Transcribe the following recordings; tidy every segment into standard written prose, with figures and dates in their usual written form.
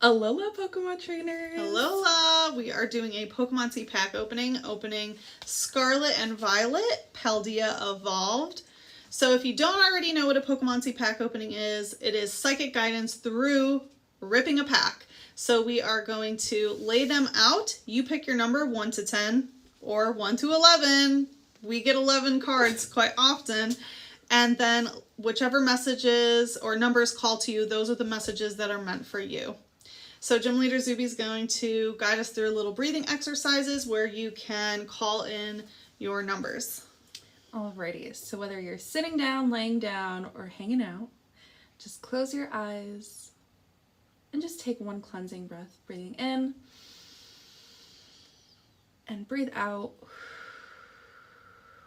Alola Pokemon trainers! Alola! We are doing a Pokemoncy pack opening Scarlet and Violet, Paldea Evolved. So if you don't already know what a Pokemoncy pack opening is, it is psychic guidance through ripping a pack. So we are going to lay them out. You pick your number 1 to 10 or 1 to 11. We get 11 cards quite often. And then whichever messages or numbers call to you, those are the messages that are meant for you. So Gym Leader Zuby is going to guide us through little breathing exercises where you can call in your numbers. Alrighty, so whether you're sitting down, laying down, or hanging out, just close your eyes and just take one cleansing breath, breathing in and breathe out,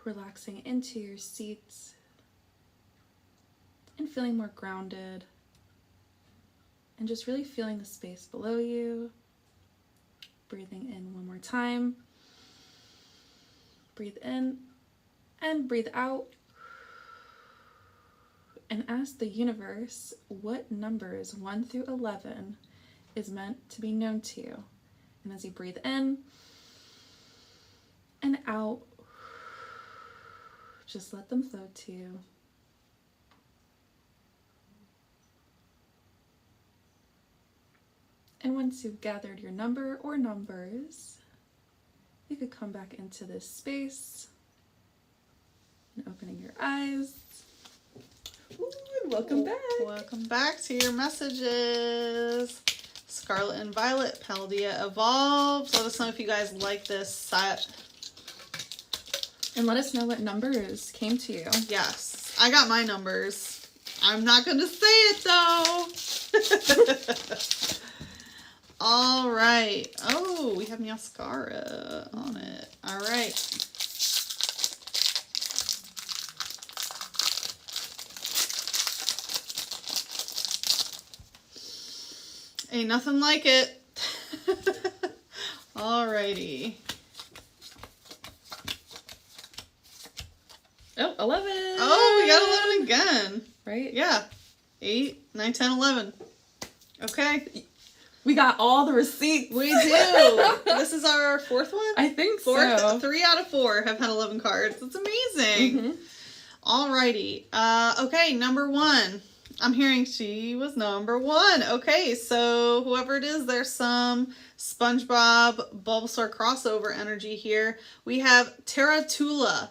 relaxing into your seats and feeling more grounded. And just really feeling the space below you. Breathing in one more time. Breathe in and breathe out. And ask the universe what numbers 1 through 11 is meant to be known to you. And as you breathe in and out, just let them flow to you. And once you've gathered your number or numbers, you could come back into this space and opening your eyes. Ooh, welcome back. Welcome back to your messages. Scarlet and Violet, Paldea Evolved. Let us know if you guys like this set. And let us know what numbers came to you. Yes, I got my numbers. I'm not going to say it though. All right. Oh, we have mascara on it. All right. Ain't nothing like it. All righty. Oh, 11. Oh, we got 11 again. Right? Yeah. 8, 9, 10, 11. Okay. We got all the receipts. We do. This is our 4th one? I think Fourth, so. 3 out of 4 have had 11 cards. It's amazing. Mm-hmm. Alrighty. Okay, number 1. I'm hearing she was number 1. Okay, so whoever it is, there's some SpongeBob Bulbasaur crossover energy here. We have Taratula.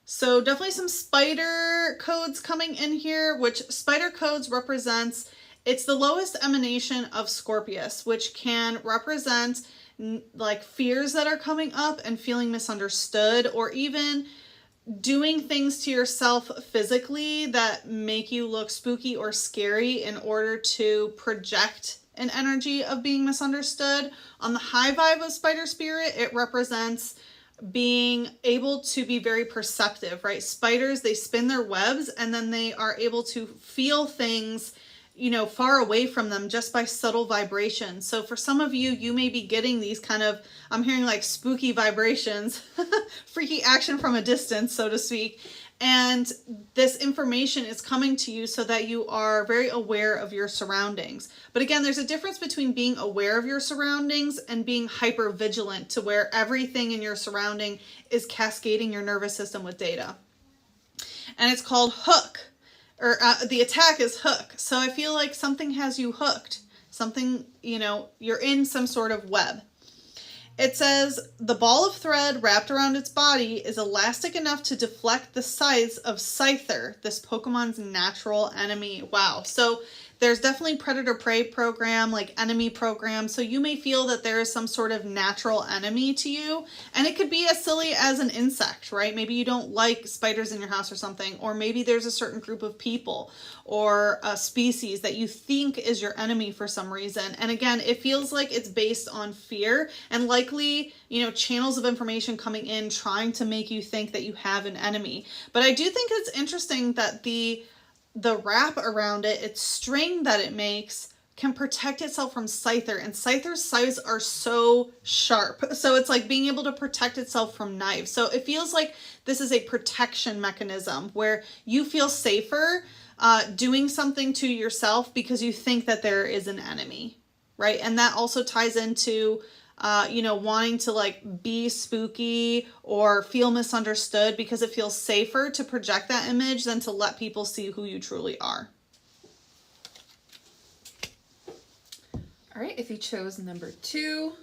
So definitely some spider codes coming in here, which spider codes represents, it's the lowest emanation of Scorpius, which can represent like fears that are coming up and feeling misunderstood, or even doing things to yourself physically that make you look spooky or scary in order to project an energy of being misunderstood. On the high vibe of spider spirit, it represents being able to be very perceptive, right? Spiders, they spin their webs and then they are able to feel things, you know, far away from them just by subtle vibrations. So for some of you, you may be getting these kind of, I'm hearing like spooky vibrations, freaky action from a distance, so to speak. And this information is coming to you so that you are very aware of your surroundings. But again, there's a difference between being aware of your surroundings and being hyper vigilant to where everything in your surrounding is cascading your nervous system with data. And it's called hook, or the attack is hook. So I feel like something has you hooked. Something, you know, you're in some sort of web. It says, the ball of thread wrapped around its body is elastic enough to deflect the scythes of Scyther, this Pokemon's natural enemy. Wow. So there's definitely predator-prey program, like enemy program. So you may feel that there is some sort of natural enemy to you. And it could be as silly as an insect, right? Maybe you don't like spiders in your house or something. Or maybe there's a certain group of people or a species that you think is your enemy for some reason. And again, it feels like it's based on fear and likely, you know, channels of information coming in trying to make you think that you have an enemy. But I do think it's interesting that the wrap around it, its string that it makes, can protect itself from Scyther, and Scyther's scythes are so sharp. So it's like being able to protect itself from knives. So it feels like this is a protection mechanism where you feel safer doing something to yourself because you think that there is an enemy, right? And that also ties into, wanting to like be spooky or feel misunderstood because it feels safer to project that image than to let people see who you truly are. All right, if you chose number 2.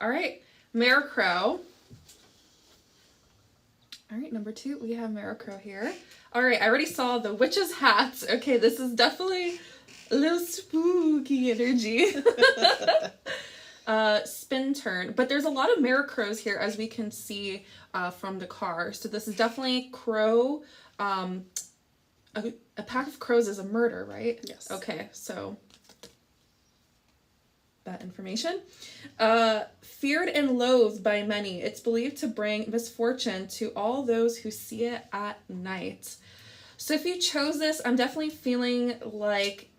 All right, Maricrow. All right, number 2, we have Maricrow here. All right, I already saw the witch's hats. Okay, this is definitely a little spooky energy. Spin turn. But there's a lot of Maricrows here, as we can see from the car. So this is definitely crow. A pack of crows is a murder, right? Yes. Okay, so that information. Feared and loathed by many. It's believed to bring misfortune to all those who see it at night. So if you chose this, I'm definitely feeling like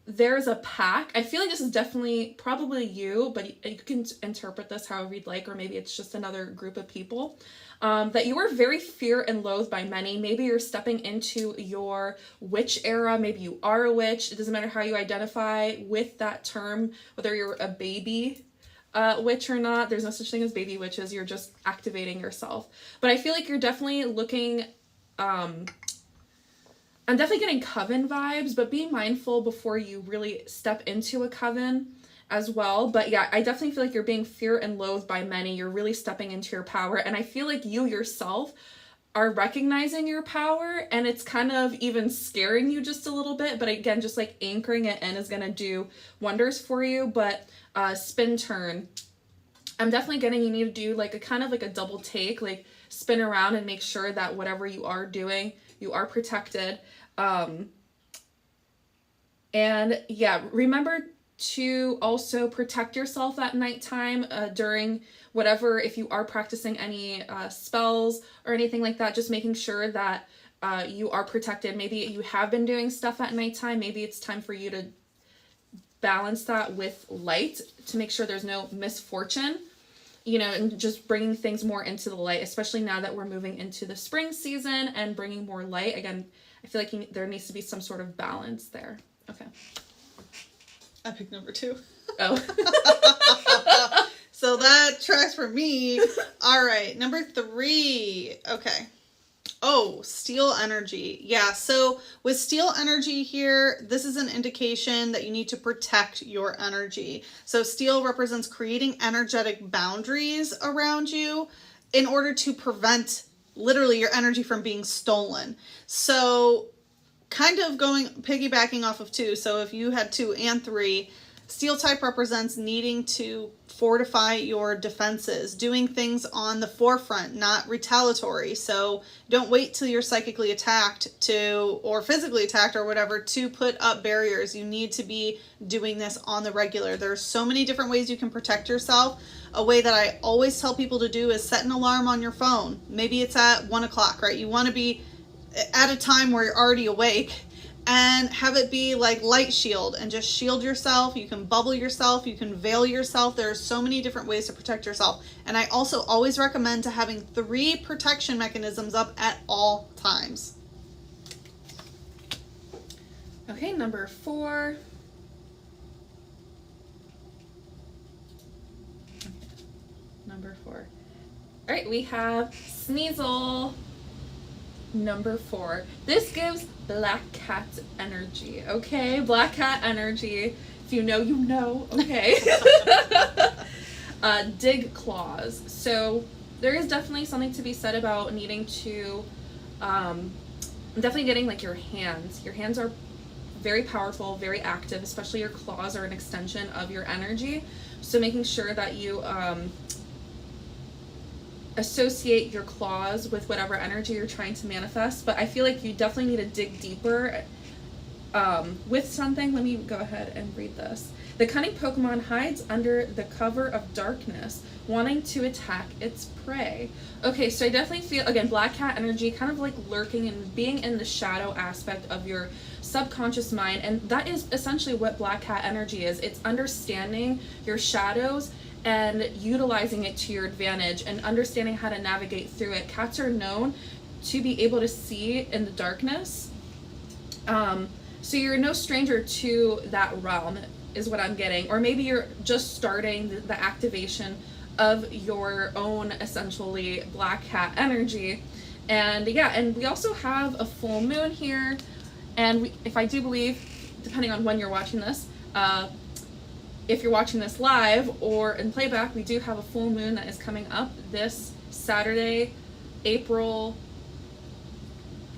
there's a pack. I feel like this is definitely probably you, but you can interpret this however you'd like, or maybe it's just another group of people. That you are very feared and loathed by many. Maybe you're stepping into your witch era. Maybe you are a witch. It doesn't matter how you identify with that term, whether you're a baby witch or not. There's no such thing as baby witches. You're just activating yourself. But I feel like you're definitely looking... I'm definitely getting coven vibes, but be mindful before you really step into a coven as well. But yeah, I definitely feel like you're being feared and loathed by many. You're really stepping into your power. And I feel like you yourself are recognizing your power, and it's kind of even scaring you just a little bit. But again, just like anchoring it in is going to do wonders for you. But spin turn, I'm definitely getting you need to do like a kind of like a double take, like spin around and make sure that whatever you are doing, you are protected. And yeah, remember to also protect yourself at nighttime during whatever, if you are practicing any spells or anything like that, just making sure that you are protected. Maybe you have been doing stuff at nighttime. Maybe it's time for you to balance that with light to make sure there's no misfortune, and just bringing things more into the light, especially now that we're moving into the spring season and bringing more light. Again, I feel like there needs to be some sort of balance there. Okay. I picked number 2. Oh. So that tracks for me. All right, number 3. Okay. Oh, steel energy. Yeah, so with steel energy here, this is an indication that you need to protect your energy. So steel represents creating energetic boundaries around you in order to prevent literally your energy from being stolen. So kind of piggybacking off of 2. So if you had 2 and 3, steel type represents needing to fortify your defenses, doing things on the forefront, not retaliatory. So don't wait till you're psychically attacked or physically attacked or whatever to put up barriers. You need to be doing this on the regular. There's so many different ways you can protect yourself. A way that I always tell people to do is set an alarm on your phone. Maybe it's at 1 o'clock, right? You want to be at a time where you're already awake, and have it be like light shield and just shield yourself. You can bubble yourself. You can veil yourself. There are so many different ways to protect yourself. And I also always recommend to having 3 protection mechanisms up at all times. Okay, number 4. Number 4. All right, we have Sneasel. Number 4. This gives Black Cat energy, okay? Black Cat energy. If you know, you know, okay? Dig claws. So there is definitely something to be said about needing to, I'm definitely getting like your hands. Your hands are very powerful, very active, especially your claws are an extension of your energy. So making sure that you, associate your claws with whatever energy you're trying to manifest. But I feel like you definitely need to dig deeper with something. Let me go ahead and read this. The cunning Pokemon hides under the cover of darkness, wanting to attack its prey. Okay, so I definitely feel, again, Black Cat energy kind of like lurking and being in the shadow aspect of your subconscious mind. And that is essentially what Black Cat energy is. It's understanding your shadows and utilizing it to your advantage and understanding how to navigate through it. Cats are known to be able to see in the darkness. So you're no stranger to that realm, is what I'm getting. Or maybe you're just starting the activation of your own, essentially, black cat energy. And yeah, and we also have a full moon here. And if I do believe, depending on when you're watching this, if you're watching this live or in playback, we do have a full moon that is coming up this Saturday, April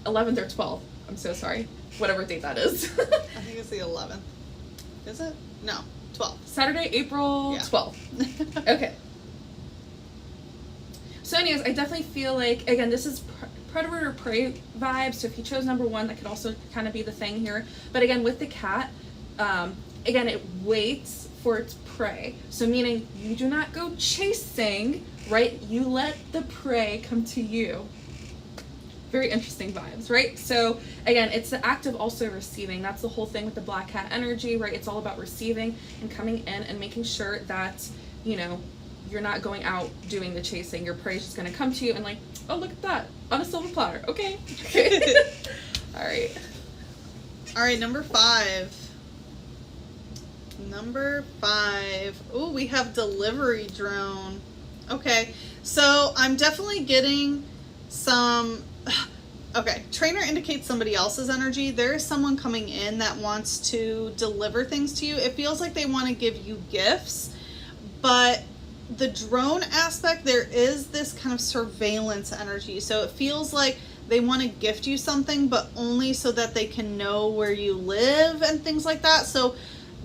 11th or 12th. I'm so sorry. Whatever date that is. I think it's the 11th. Is it? No, 12th. Saturday, April 12th. Okay. So anyways, I definitely feel like, again, this is predator or prey vibes. So if you chose number 1, that could also kind of be the thing here. But again, with the cat, again, it waits for its prey. So meaning you do not go chasing, right? You let the prey come to you. Very interesting vibes, right? So again, it's the act of also receiving. That's the whole thing with the black cat energy, right? It's all about receiving and coming in and making sure that, you know, you're not going out doing the chasing. Your prey is just going to come to you and like, oh, look at that on a silver platter. Okay. All right, number 5. Number 5. Oh, we have delivery drone. Okay, so I'm definitely getting some... Okay, trainer indicates somebody else's energy. There is someone coming in that wants to deliver things to you. It feels like they want to give you gifts, but the drone aspect, there is this kind of surveillance energy. So it feels like they want to gift you something, but only so that they can know where you live and things like that. So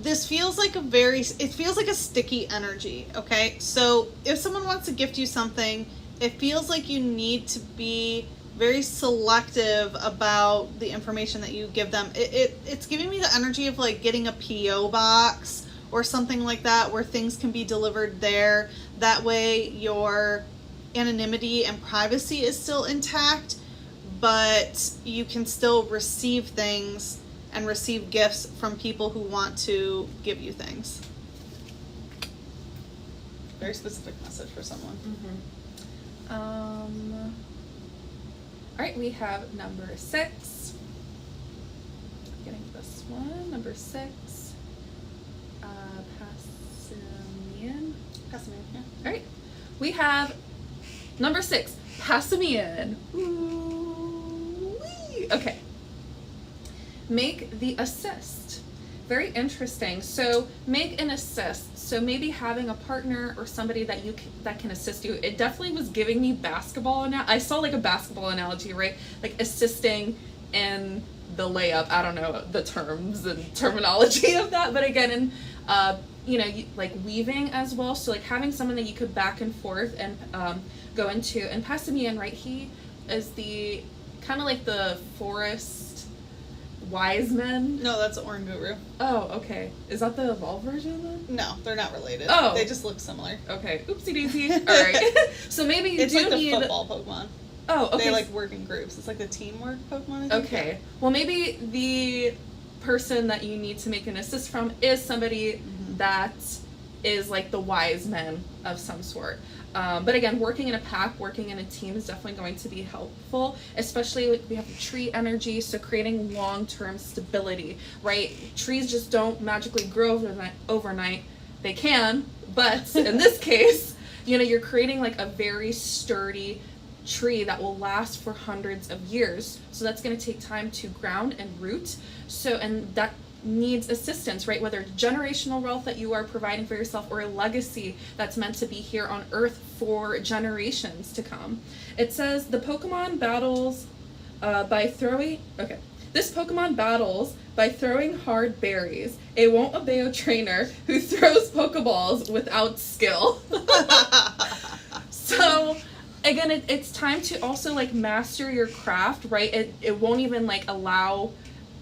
this feels like it feels like a sticky energy, okay? So if someone wants to gift you something, it feels like you need to be very selective about the information that you give them. It's giving me the energy of like getting a P.O. box or something like that where things can be delivered there. That way your anonymity and privacy is still intact, but you can still receive things and receive gifts from people who want to give you things. Very specific message for someone. All right, we have number 6. Getting this one, number 6. Passimian, yeah. All right, we have number 6, Passimian. Ooh-wee. Okay. Make the assist. Very interesting. So make an assist. So maybe having a partner or somebody that that can assist you. It definitely was giving me basketball. I saw like a basketball analogy, right? Like assisting in the layup. I don't know the terms and terminology of that, but again, in like weaving as well. So like having someone that you could back and forth and go into. And Passimian, right? He is the kind of like the forest wise men. No, that's Oranguru. Oh, okay. Is that the evolved version then? No, they're not related. Oh. They just look similar. Okay. Oopsie daisy. Alright. So maybe you it's do like the need... football Pokemon. Oh, okay. They like work in groups. It's like the teamwork Pokemon, I think. Okay. Well, maybe the person that you need to make an assist from is somebody that is like the wise men of some sort. But again, working in a pack, working in a team is definitely going to be helpful, especially like we have the tree energy, so creating long-term stability, right? Trees just don't magically grow overnight. They can, but in this case, you're creating like a very sturdy tree that will last for hundreds of years. So that's going to take time to ground and root. So, and that needs assistance, right? Whether it's generational wealth that you are providing for yourself or a legacy that's meant to be here on Earth for generations to come. It says the Pokemon battles by throwing... Okay. This Pokemon battles by throwing hard berries. It won't obey a trainer who throws Pokeballs without skill. So, again, it's time to also, like, master your craft, right? It won't even, like, allow...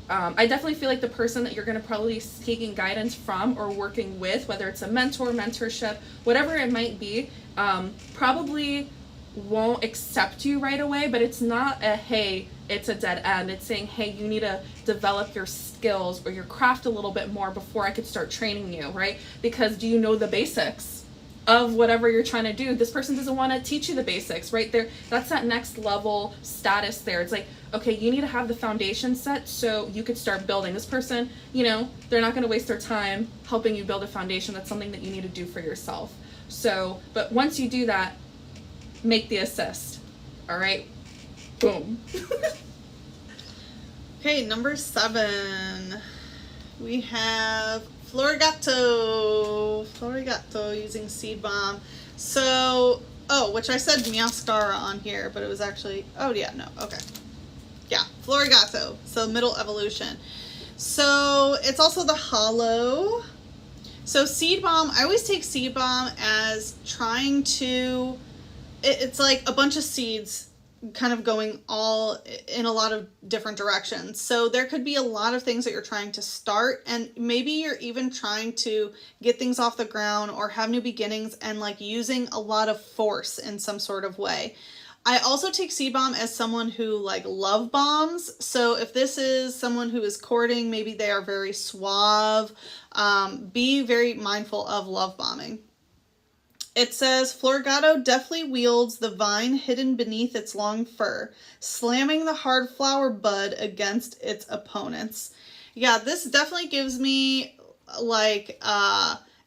I definitely feel like the person that you're going to probably be taking guidance from or working with, whether it's a mentor, mentorship, whatever it might be, probably won't accept you right away, but it's not a, hey, it's a dead end. It's saying, hey, you need to develop your skills or your craft a little bit more before I could start training you, right? Because do you know the basics? of whatever you're trying to do. This person doesn't want to teach you the basics, right? There, that's that next level status there. It's like, okay, you need to have the foundation set so you could start building. This person, you know, they're not going to waste their time helping you build a foundation. That's something that you need to do for yourself. So, but once you do that, make the assist. All right? Boom. Okay, number 7. We have Florigato using Seed Bomb. So, which I said Meowscara on here, but it was actually, okay. Yeah, Florigato, so middle evolution. So, it's also the hollow. So, Seed Bomb, I always take Seed Bomb as trying to, it's like a bunch of seeds kind of going all in a lot of different directions. So there could be a lot of things that you're trying to start, and maybe you're even trying to get things off the ground or have new beginnings and like using a lot of force in some sort of way. I also take Seed Bomb as someone who like love bombs. So if this is someone who is courting, maybe they are very suave. Be very mindful of love bombing. It says, Florigato deftly wields the vine hidden beneath its long fur, slamming the hard flower bud against its opponents. Yeah, this definitely gives me, like,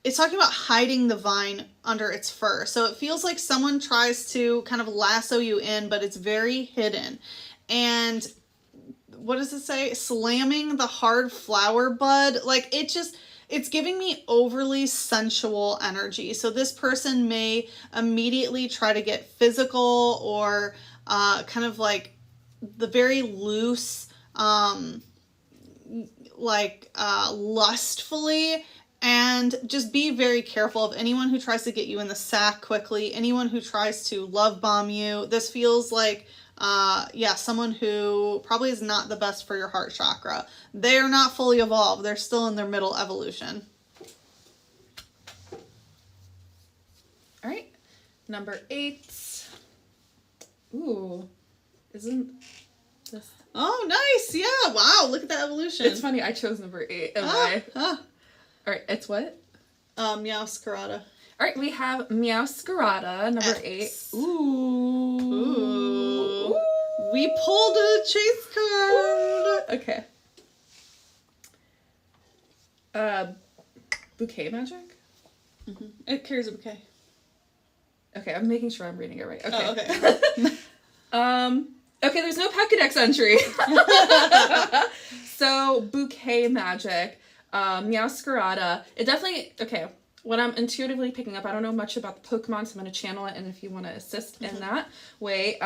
it's talking about hiding the vine under its fur. So it feels like someone tries to kind of lasso you in, but it's very hidden. And what does it say? Slamming the hard flower bud. Like, it's giving me overly sensual energy. So this person may immediately try to get physical or kind of like the very loose, lustfully. And just be very careful of anyone who tries to get you in the sack quickly, anyone who tries to love bomb you. This feels like someone who probably is not the best for your heart chakra. They are not fully evolved. They're still in their middle evolution. All right, number 8. Ooh, isn't this? Oh, nice. Yeah. Wow. Look at that evolution. It's funny. I chose number 8. All right, it's what? Meowscarada. All right, we have Meowscarada, number 8. Ooh. We pulled a chase card. Okay. Bouquet magic? Mm-hmm. It carries a bouquet. Okay, I'm making sure I'm reading it right. Okay. Oh, okay. Okay, there's no Pokedex entry. So, bouquet magic. Meowscarada. It definitely, okay, what I'm intuitively picking up, I don't know much about the Pokemon, so I'm going to channel it, and if you want to assist in that way,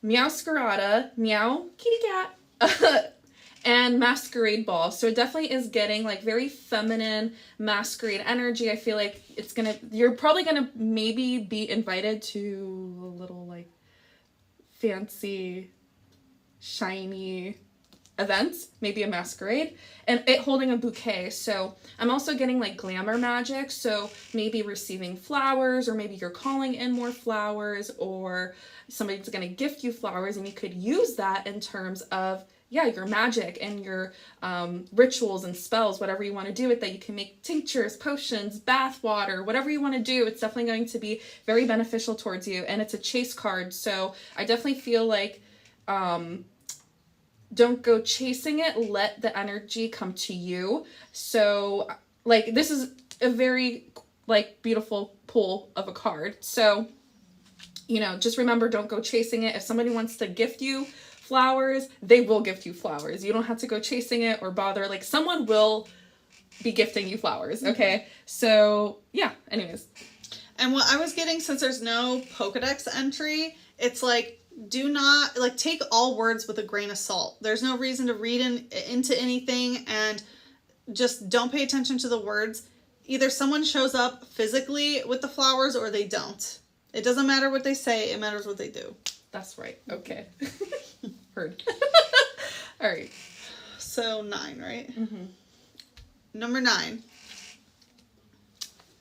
Meowscarada, meow, kitty cat, and Masquerade Ball. So it definitely is getting like very feminine masquerade energy. I feel like you're probably gonna maybe be invited to a little like fancy, shiny events, maybe a masquerade, and it holding a bouquet. So I'm also getting like glamour magic, so maybe receiving flowers, or maybe you're calling in more flowers, or somebody's going to gift you flowers, and you could use that in terms of your magic and your rituals and spells, whatever you want to do with that. You can make tinctures, potions, bath water, whatever you want to do. It's definitely going to be very beneficial towards you, and it's a chase card, so I definitely feel like don't go chasing it. Let the energy come to you. So, like, this is a very, like, beautiful pull of a card. So, you know, just remember, don't go chasing it. If somebody wants to gift you flowers, they will gift you flowers. You don't have to go chasing it or bother. Like, someone will be gifting you flowers, okay? So, yeah, anyways. And what I was getting, since there's no Pokedex entry, it's like, do not, like, take all words with a grain of salt. There's no reason to read into anything, and just don't pay attention to the words. Either someone shows up physically with the flowers or they don't. It doesn't matter what they say, it matters what they do. That's right. Okay. Heard. All right. So 9, right? Mm-hmm. Number 9.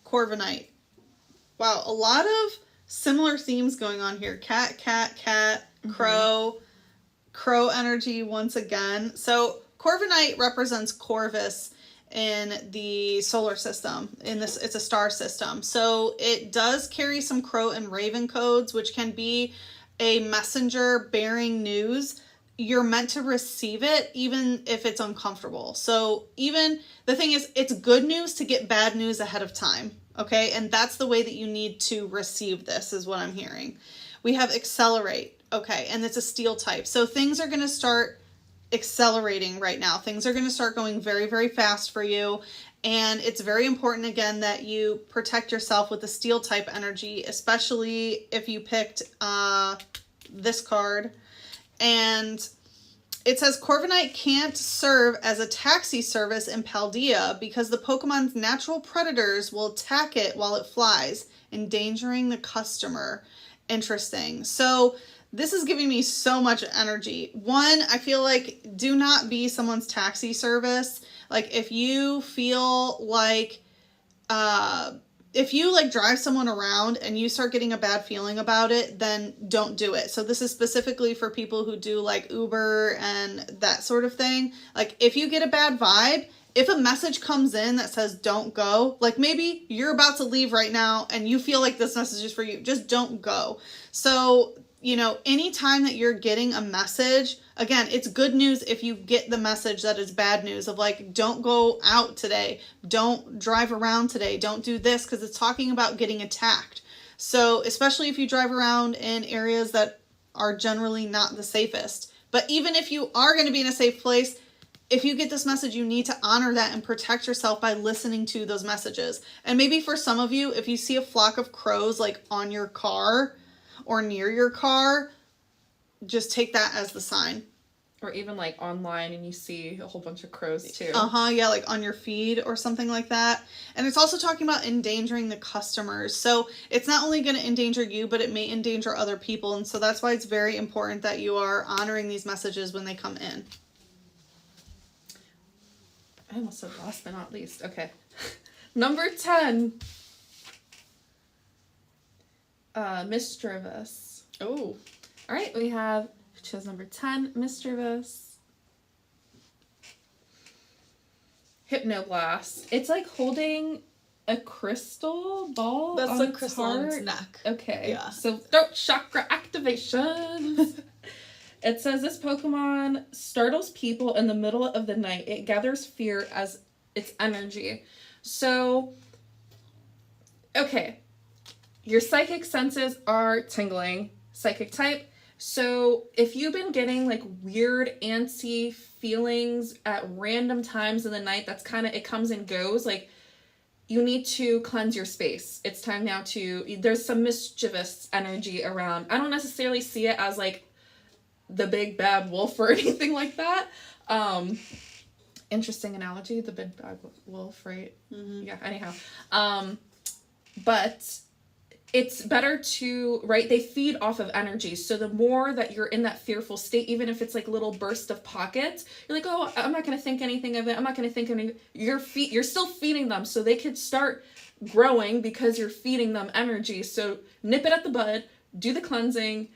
Corviknight. Wow, a lot of similar themes going on here. Cat, crow, crow energy once again. So Corviknight represents Corvus, in the solar system. It's a star system. So it does carry some Crow and Raven codes, which can be a messenger bearing news. You're meant to receive it even if it's uncomfortable. So even the thing is, it's good news to get bad news ahead of time. Okay. And that's the way that you need to receive this, is what I'm hearing. We have accelerate. Okay. And it's a steel type. So things are going to start accelerating right now. Things are going to start going very, very fast for you. And it's very important, again, that you protect yourself with the steel type energy, especially if you picked this card. And it says Corviknight can't serve as a taxi service in Paldea because the Pokemon's natural predators will attack it while it flies, endangering the customer. Interesting. So this is giving me so much energy. One, I feel like do not be someone's taxi service. Like if you feel like, if you like drive someone around and you start getting a bad feeling about it, then don't do it. So this is specifically for people who do like Uber and that sort of thing. Like if you get a bad vibe, if a message comes in that says don't go, like maybe you're about to leave right now and you feel like this message is for you, just don't go. So, you know, anytime that you're getting a message, again, it's good news if you get the message that is bad news of like, don't go out today, don't drive around today, don't do this, because it's talking about getting attacked. So especially if you drive around in areas that are generally not the safest. But even if you are going to be in a safe place, if you get this message, you need to honor that and protect yourself by listening to those messages. And maybe for some of you, if you see a flock of crows like on your car or near your car, just take that as the sign. Or even like online and you see a whole bunch of crows too. Yeah, like on your feed or something like that. And it's also talking about endangering the customers. So it's not only going to endanger you, but it may endanger other people. And so that's why it's very important that you are honoring these messages when they come in. I almost said last but not least. Okay. Number 10. Mischievous. Oh. All right, we have, chose number 10, Mischievous. Hypnoblast. It's like holding a crystal ball. That's on the its crystal on its heart. neck. Okay. Yeah. So throat chakra activation. It says this Pokemon startles people in the middle of the night. It gathers fear as its energy. So, okay. Your psychic senses are tingling. Psychic type. So if you've been getting like weird antsy feelings at random times in the night, that's kind of, it comes and goes. Like you need to cleanse your space. It's time now to, there's some mischievous energy around. I don't necessarily see it as like the big bad wolf or anything like that. Interesting analogy, the big bad wolf, right? Mm-hmm. Yeah, anyhow. But it's better to, right, they feed off of energy. So the more that you're in that fearful state, even if it's like little burst of pockets, you're like, oh, I'm not going to think anything of it. I'm not going to think anything. You're still feeding them so they could start growing because you're feeding them energy. So nip it at the bud, do the cleansing,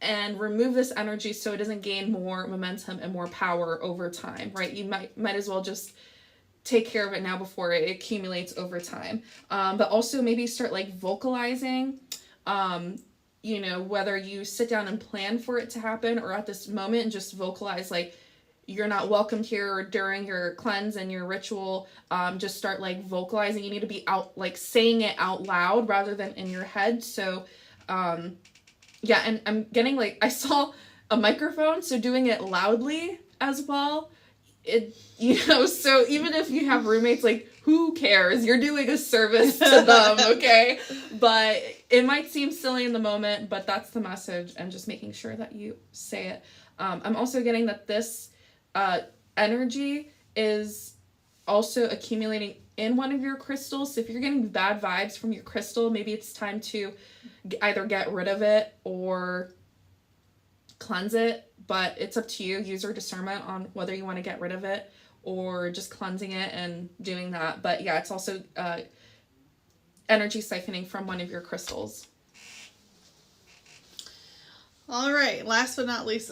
and remove this energy so it doesn't gain more momentum and more power over time, right? You might as well just take care of it now before it accumulates over time. But also maybe start like vocalizing, you know, whether you sit down and plan for it to happen or at this moment and just vocalize like you're not welcomed here, or during your cleanse and your ritual, just start like vocalizing. You need to be out, like saying it out loud rather than in your head. So, yeah, and I'm getting like, I saw a microphone, so doing it loudly as well. It, you know, so even if you have roommates, like, who cares? You're doing a service to them, okay? But it might seem silly in the moment, but that's the message, and just making sure that you say it. I'm also getting that this energy is also accumulating in one of your crystals. So if you're getting bad vibes from your crystal, maybe it's time to either get rid of it or cleanse it, but it's up to you. Use your discernment on whether you want to get rid of it or just cleansing it and doing that. But yeah, it's also energy siphoning from one of your crystals. All right, last but not least,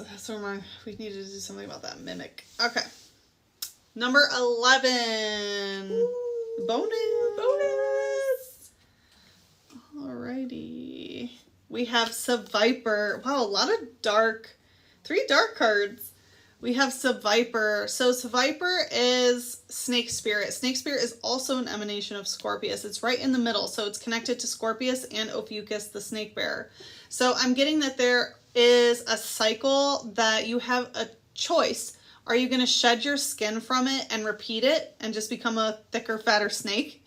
we needed to do something about that mimic. Okay. Number 11. Ooh, Bonus. Alrighty. We have Seviper. Wow, a lot of 3 dark cards. We have Seviper. So Seviper is Snake Spirit. Snake Spirit is also an emanation of Scorpius. It's right in the middle, so it's connected to Scorpius and Ophiuchus, the snake bearer. So I'm getting that there is a cycle that you have a choice. Are you going to shed your skin from it and repeat it and just become a thicker, fatter snake?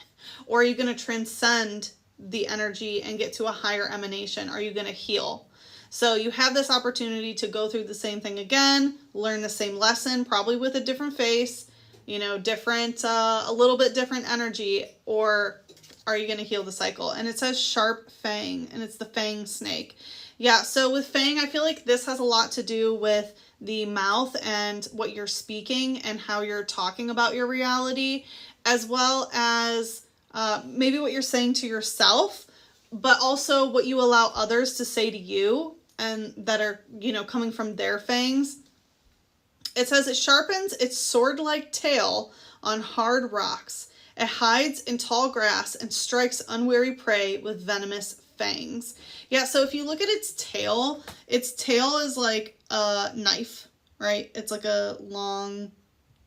Or are you going to transcend the energy and get to a higher emanation? Are you going to heal? So you have this opportunity to go through the same thing again, learn the same lesson, probably with a different face, you know, different, a little bit different energy, or are you going to heal the cycle? And it says Sharp Fang, and it's the Fang snake. Yeah, so with Fang, I feel like this has a lot to do with the mouth and what you're speaking and how you're talking about your reality, as well as maybe what you're saying to yourself, but also what you allow others to say to you and that are, you know, coming from their fangs. It says it sharpens its sword-like tail on hard rocks. It hides in tall grass and strikes unwary prey with venomous fangs. Yeah, so if you look at its tail is like a knife, right? It's like a long,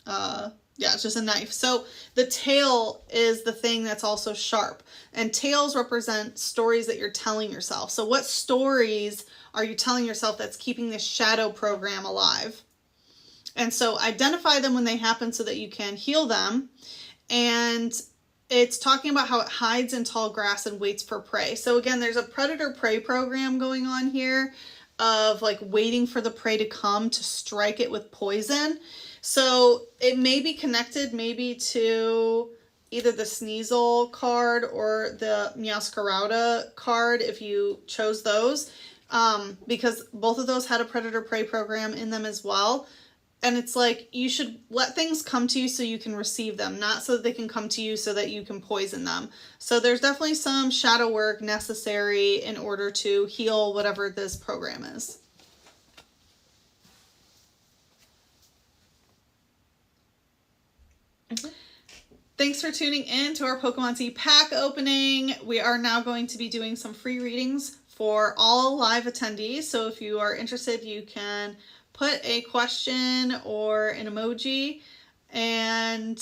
it's just a knife. So the tail is the thing that's also sharp. And tails represent stories that you're telling yourself. So what stories are you telling yourself that's keeping this shadow program alive? And so identify them when they happen so that you can heal them. And it's talking about how it hides in tall grass and waits for prey. So again, there's a predator-prey program going on here of like waiting for the prey to come to strike it with poison. So it may be connected maybe to either the Sneasel card or the Meowscarada card if you chose those, because both of those had a predator-prey program in them as well. And it's like you should let things come to you so you can receive them, not so that they can come to you so that you can poison them. So there's definitely some shadow work necessary in order to heal whatever this program is. Okay. Thanks for tuning in to our Pokemoncy pack opening. We are now going to be doing some free readings for all live attendees. So if you are interested, you can put a question or an emoji. And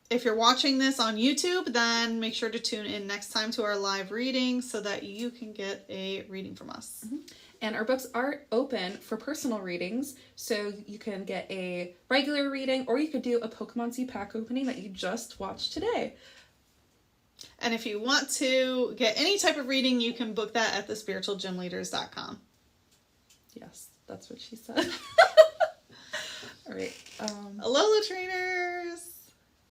if you're watching this on YouTube, then make sure to tune in next time to our live reading so that you can get a reading from us. Mm-hmm. And our books are open for personal readings, so you can get a regular reading, or you could do a Pokemoncy pack opening that you just watched today. And if you want to get any type of reading, you can book that at thespiritualgymleaders.com. Yes, that's what she said. All right. Alola, trainer!